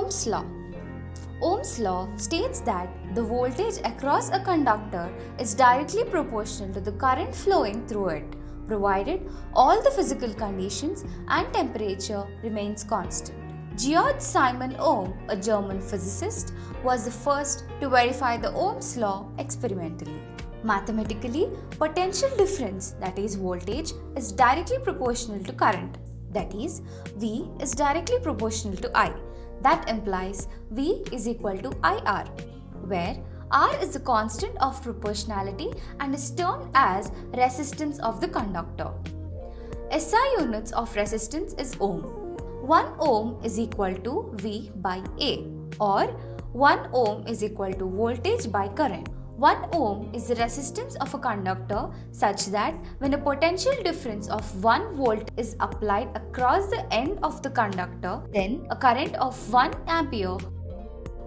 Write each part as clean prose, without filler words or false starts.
Ohm's law. Ohm's law states that the voltage across a conductor is directly proportional to the current flowing through it, provided all the physical conditions and temperature remains constant. Georg Simon Ohm, a German physicist, was the first to verify the Ohm's law experimentally. Mathematically, potential difference, that is voltage, is directly proportional to current, that is V is directly proportional to I. That implies V is equal to IR, where R is the constant of proportionality and is termed as resistance of the conductor. SI units of resistance is ohm. 1 ohm is equal to V by A, or 1 ohm is equal to voltage by current. 1 ohm is the resistance of a conductor such that when a potential difference of 1 volt is applied across the end of the conductor, then a current of 1 ampere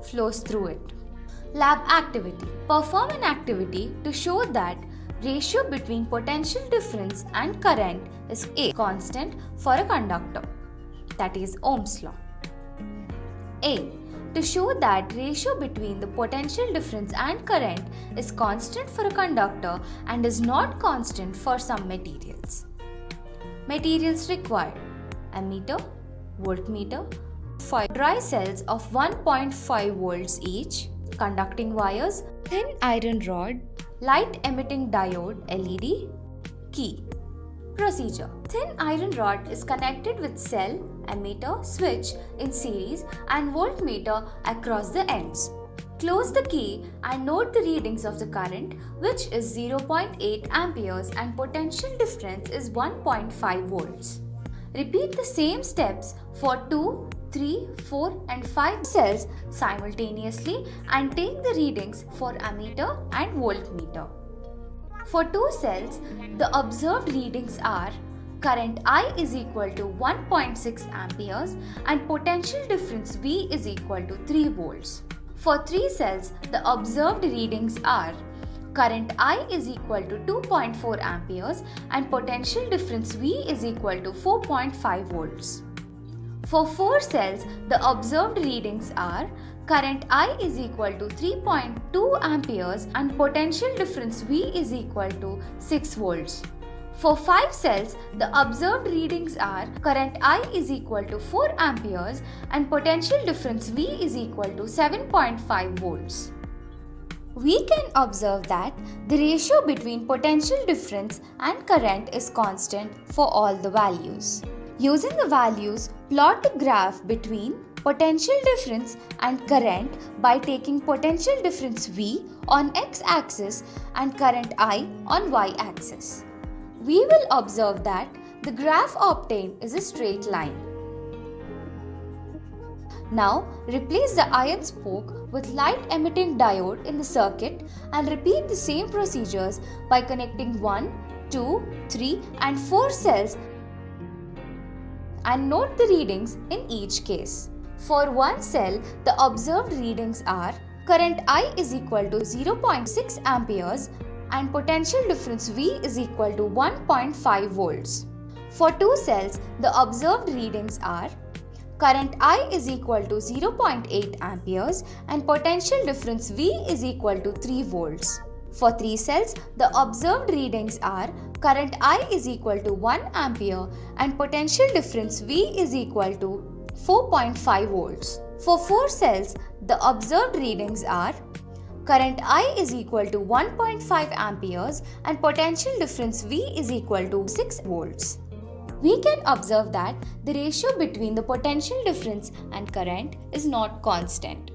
flows through it. Lab activity. Perform an activity to show that ratio between potential difference and current is A, constant for a conductor. That is Ohm's law. A. To show that ratio between the potential difference and current is constant for a conductor and is not constant for some materials. Materials required: ammeter, voltmeter, 5 dry cells of 1.5 volts each, conducting wires, thin iron rod, light emitting diode LED, key. Procedure. Thin iron rod is connected with cell, ammeter, switch in series and voltmeter across the ends. Close the key and note the readings of the current, which is 0.8 amperes and potential difference is 1.5 volts. Repeat the same steps for 2, 3, 4 and 5 cells simultaneously and take the readings for ammeter and voltmeter. For 2 cells, the observed readings are: current I is equal to 1.6 amperes and potential difference V is equal to 3 volts. For 3 cells, the observed readings are: current I is equal to 2.4 amperes and potential difference V is equal to 4.5 volts. For 4 cells, the observed readings are: current I is equal to 3.2 amperes and potential difference V is equal to 6 volts. For 5 cells, the observed readings are: current I is equal to 4 amperes and potential difference V is equal to 7.5 volts. We can observe that the ratio between potential difference and current is constant for all the values. Using the values, plot the graph between potential difference and current by taking potential difference V on x-axis and current I on y-axis. We will observe that the graph obtained is a straight line. Now replace the iron spoke with light emitting diode in the circuit and repeat the same procedures by connecting 1, 2, 3 and 4 cells and note the readings in each case. For 1 cell, the observed readings are: current I is equal to 0.6 amperes and potential difference V is equal to 1.5 volts. For 2 cells, the observed readings are: current I is equal to 0.8 amperes and potential difference V is equal to 3 volts. For 3 cells, the observed readings are: current I is equal to 1 ampere and potential difference V is equal to 4.5 volts. For 4 cells, the observed readings are: current I is equal to 1.5 amperes and potential difference V is equal to 6 volts. We can observe that the ratio between the potential difference and current is not constant.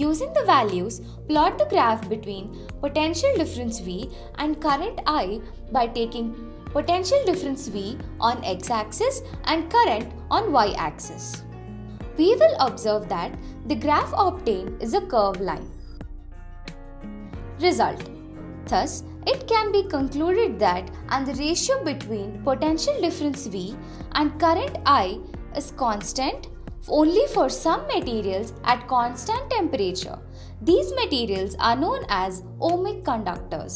Using the values, plot the graph between potential difference V and current I by taking potential difference V on x-axis and current on y-axis. We will observe that the graph obtained is a curved line. Result. Thus, it can be concluded that the ratio between potential difference V and current I is constant only for some materials at constant temperature. These materials are known as ohmic conductors.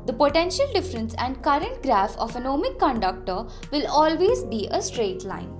The potential difference and current graph of an ohmic conductor will always be a straight line.